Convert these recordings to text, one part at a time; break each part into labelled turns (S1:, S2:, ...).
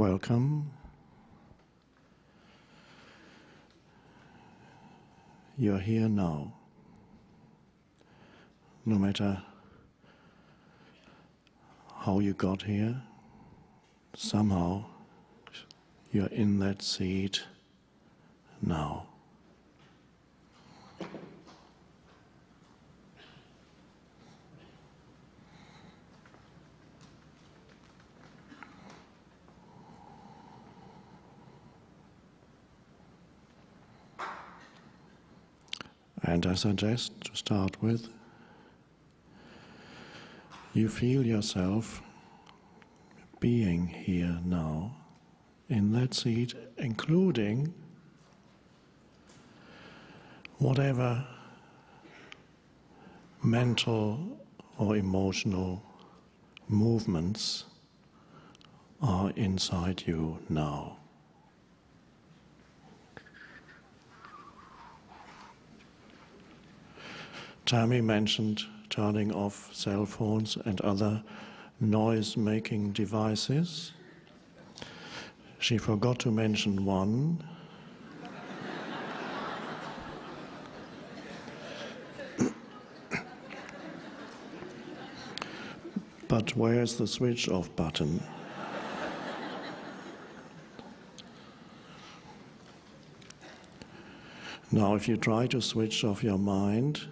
S1: Welcome. You're here now. No matter how you got here, somehow you're in that seat now. And I suggest to start with, you feel yourself being here now, in that seat, including whatever mental or emotional movements are inside you now. Tammy mentioned turning off cell phones and other noise-making devices. She forgot to mention one. But where's the switch off button? Now, if you try to switch off your mind,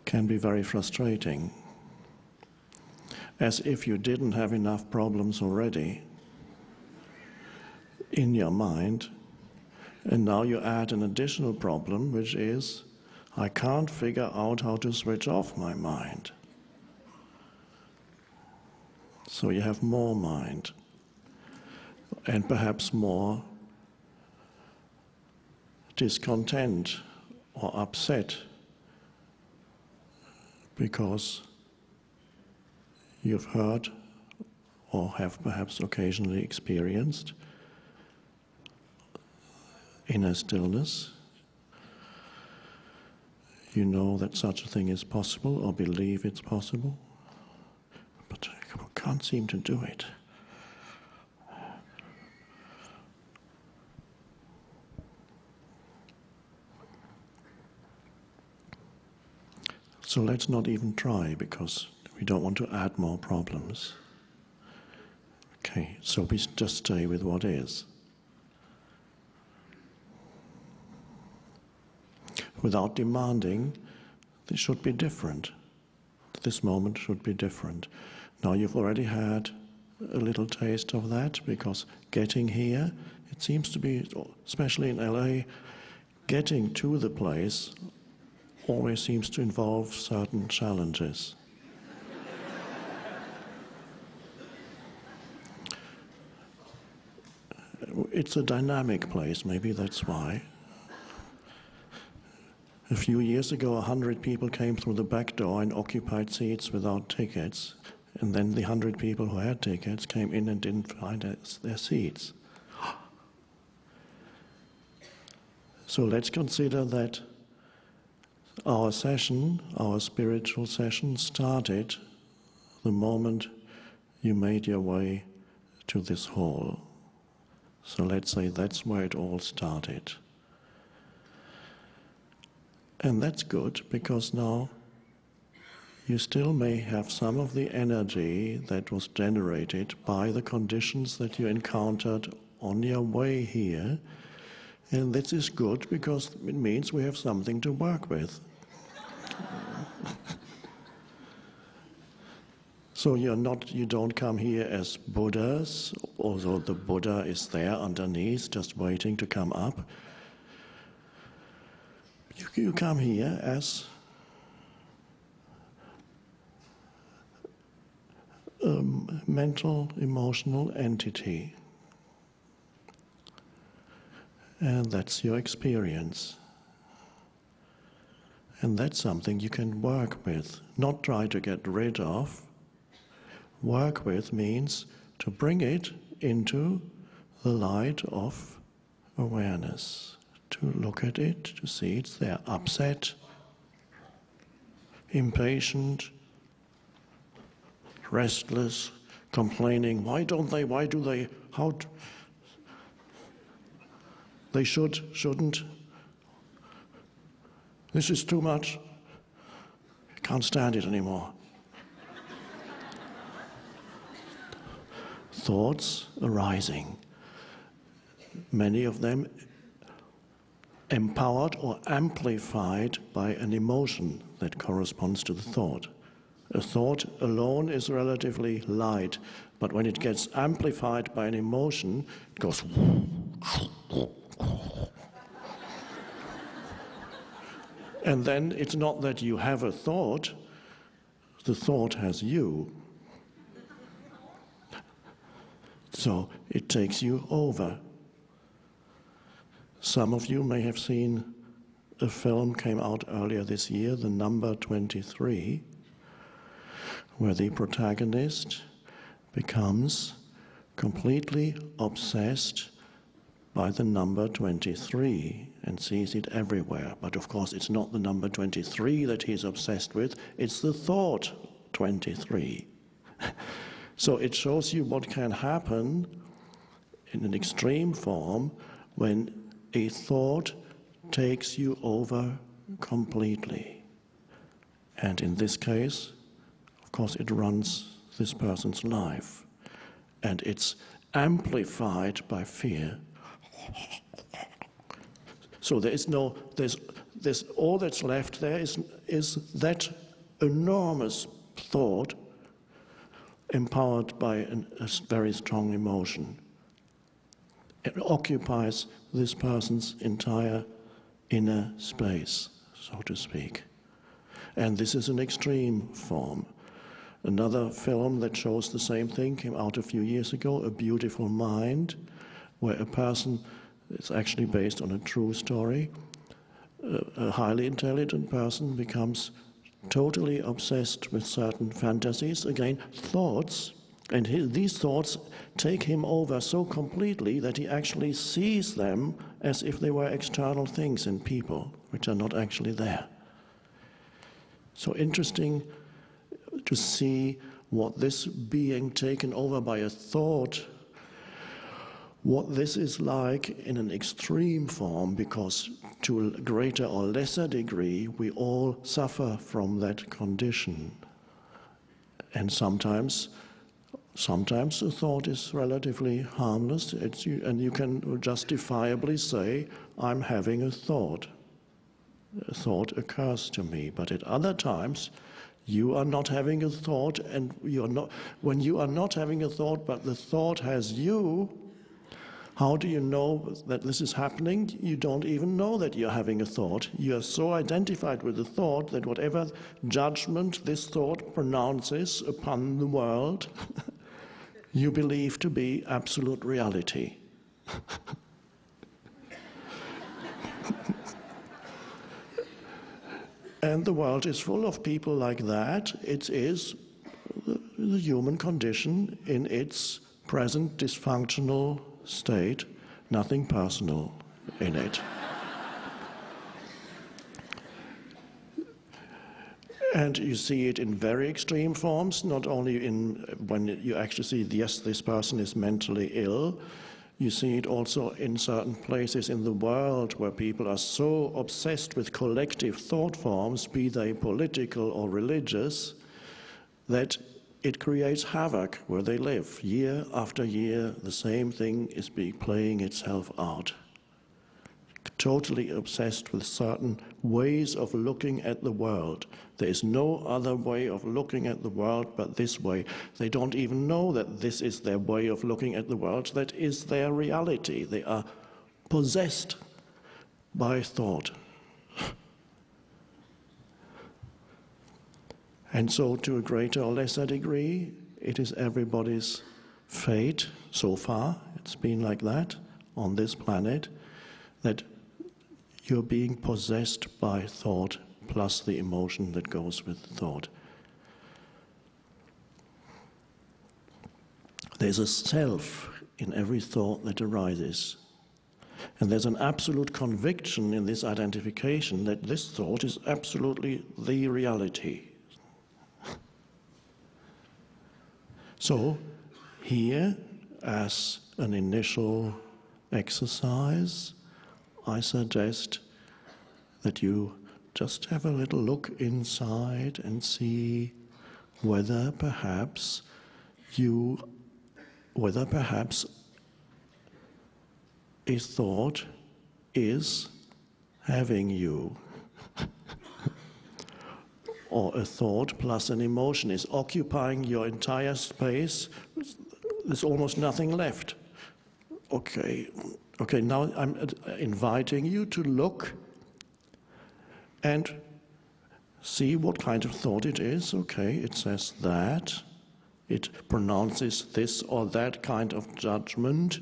S1: can be very frustrating, as if you didn't have enough problems already in your mind, and now you add an additional problem, which is, I can't figure out how to switch off my mind. So you have more mind, and perhaps more discontent or upset, because you've heard or have perhaps occasionally experienced inner stillness. You know that such a thing is possible or believe it's possible, but you can't seem to do it. So let's not even try, because we don't want to add more problems. Okay, so we just stay with what is. Without demanding, this should be different. This moment should be different. Now you've already had a little taste of that, because getting here, it seems to be, especially in LA, getting to the place always seems to involve certain challenges. It's a dynamic place, maybe that's why. A few years ago, 100 people came through the back door and occupied seats without tickets, and then the 100 people who had tickets came in and didn't find their seats. So let's consider that our session, our spiritual session, started the moment you made your way to this hall. So let's say that's where it all started. And that's good, because now you still may have some of the energy that was generated by the conditions that you encountered on your way here. And this is good, because it means we have something to work with. So you don't come here as Buddhas, although the Buddha is there underneath, just waiting to come up. You come here as a mental, emotional entity. And that's your experience. And that's something you can work with, not try to get rid of. Work with means to bring it into the light of awareness, to look at it, to see it's there, upset, impatient, restless, complaining, why don't they, why do they, how, they shouldn't, this is too much, can't stand it anymore. Thoughts arising, many of them empowered or amplified by an emotion that corresponds to the thought. A thought alone is relatively light, but when it gets amplified by an emotion, it goes and then it's not that you have a thought, the thought has you. So it takes you over. Some of you may have seen a film came out earlier this year, The Number 23, where the protagonist becomes completely obsessed by the number 23 and sees it everywhere. But of course it's not the number 23 that he's obsessed with, it's the thought 23. So it shows you what can happen in an extreme form when a thought takes you over completely. And in this case, of course, it runs this person's life. And it's amplified by fear. So there's all that's left there is that enormous thought empowered by a very strong emotion. It occupies this person's entire inner space, so to speak. And this is an extreme form. Another film that shows the same thing came out a few years ago, A Beautiful Mind, where a person, it's actually based on a true story, a highly intelligent person becomes totally obsessed with certain fantasies, again, thoughts, and these thoughts take him over so completely that he actually sees them as if they were external things in people, which are not actually there. So interesting to see what this being taken over by a thought, what this is like in an extreme form, because to a greater or lesser degree, we all suffer from that condition. And sometimes a thought is relatively harmless, and you can justifiably say, I'm having a thought. A thought occurs to me. But at other times, you are not having a thought, and when you are not having a thought, but the thought has you, how do you know that this is happening? You don't even know that you're having a thought. You are so identified with the thought that whatever judgment this thought pronounces upon the world, you believe to be absolute reality. And the world is full of people like that. It is the human condition in its present dysfunctional state, nothing personal in it. And you see it in very extreme forms, not only when you actually see, yes, this person is mentally ill, you see it also in certain places in the world where people are so obsessed with collective thought forms, be they political or religious, that it creates havoc where they live. Year after year, the same thing is playing itself out. Totally obsessed with certain ways of looking at the world. There is no other way of looking at the world but this way. They don't even know that this is their way of looking at the world. That is their reality. They are possessed by thought. And so, to a greater or lesser degree, it is everybody's fate so far, it's been like that on this planet, that you're being possessed by thought plus the emotion that goes with thought. There's a self in every thought that arises. And there's an absolute conviction in this identification that this thought is absolutely the reality. So, here, as an initial exercise, I suggest that you just have a little look inside and see whether perhaps a thought is having you. Or a thought plus an emotion is occupying your entire space. There's almost nothing left. Okay, now I'm inviting you to look and see what kind of thought it is. Okay, it says that. It pronounces this or that kind of judgment.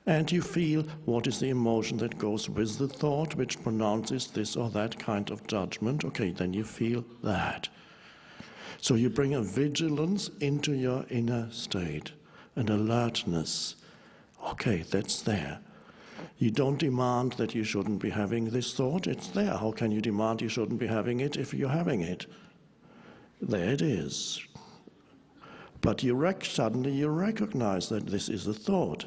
S1: And you feel what is the emotion that goes with the thought which pronounces this or that kind of judgment. Okay, then you feel that. So you bring a vigilance into your inner state, an alertness. Okay, that's there. You don't demand that you shouldn't be having this thought. It's there. How can you demand you shouldn't be having it if you're having it? There it is. But suddenly you recognize that this is a thought.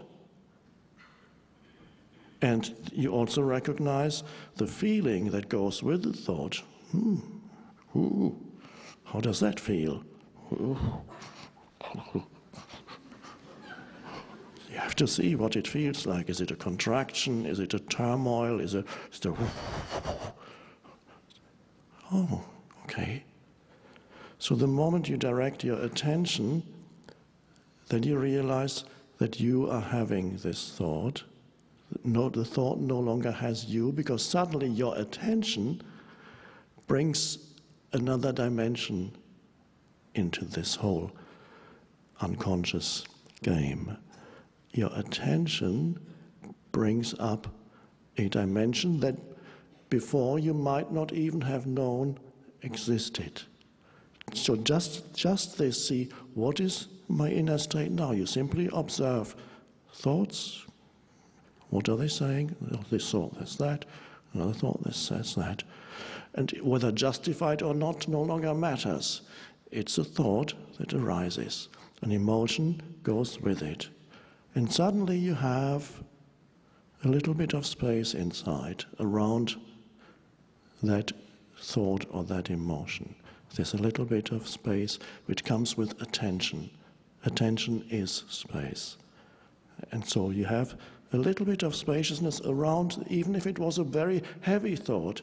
S1: And you also recognize the feeling that goes with the thought. Ooh, how does that feel? Ooh. You have to see what it feels like. Is it a contraction? Is it a turmoil? Is it a... Oh, okay. So the moment you direct your attention, then you realize that you are having this thought. No, the thought no longer has you, because suddenly your attention brings another dimension into this whole unconscious game. Your attention brings up a dimension that before you might not even have known existed. So just this, see, what is my inner state now? You simply observe thoughts. What are they saying? This thought, there's that. Another thought, this says that. And whether justified or not no longer matters. It's a thought that arises. An emotion goes with it. And suddenly you have a little bit of space inside around that thought or that emotion. There's a little bit of space which comes with attention. Attention is space. And so you have a little bit of spaciousness around, even if it was a very heavy thought,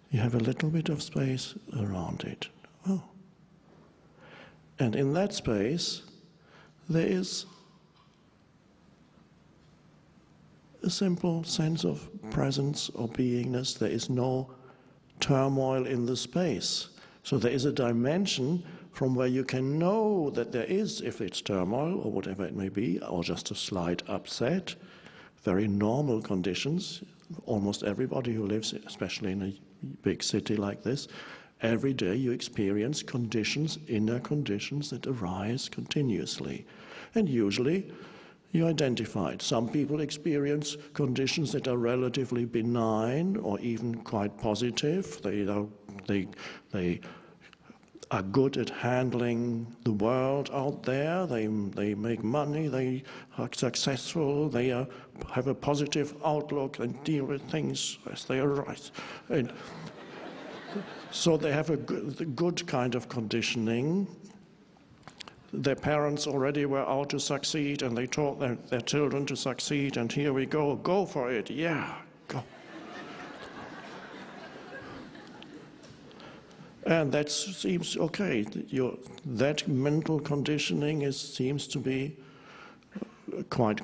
S1: you have a little bit of space around it. Oh. And in that space, there is a simple sense of presence or beingness. There is no turmoil in the space. So there is a dimension from where you can know that there is, if it's turmoil or whatever it may be, or just a slight upset, very normal conditions. Almost everybody who lives, especially in a big city like this, every day you experience conditions, inner conditions that arise continuously. And usually you identify it. Some people experience conditions that are relatively benign or even quite positive. They are good at handling the world out there. They make money, they are successful, they have a positive outlook and deal with things as they arise. And so they have a good kind of conditioning. Their parents already were out to succeed, and they taught their children to succeed, and here we go for it, yeah, go. And that seems okay. That mental conditioning seems to be quite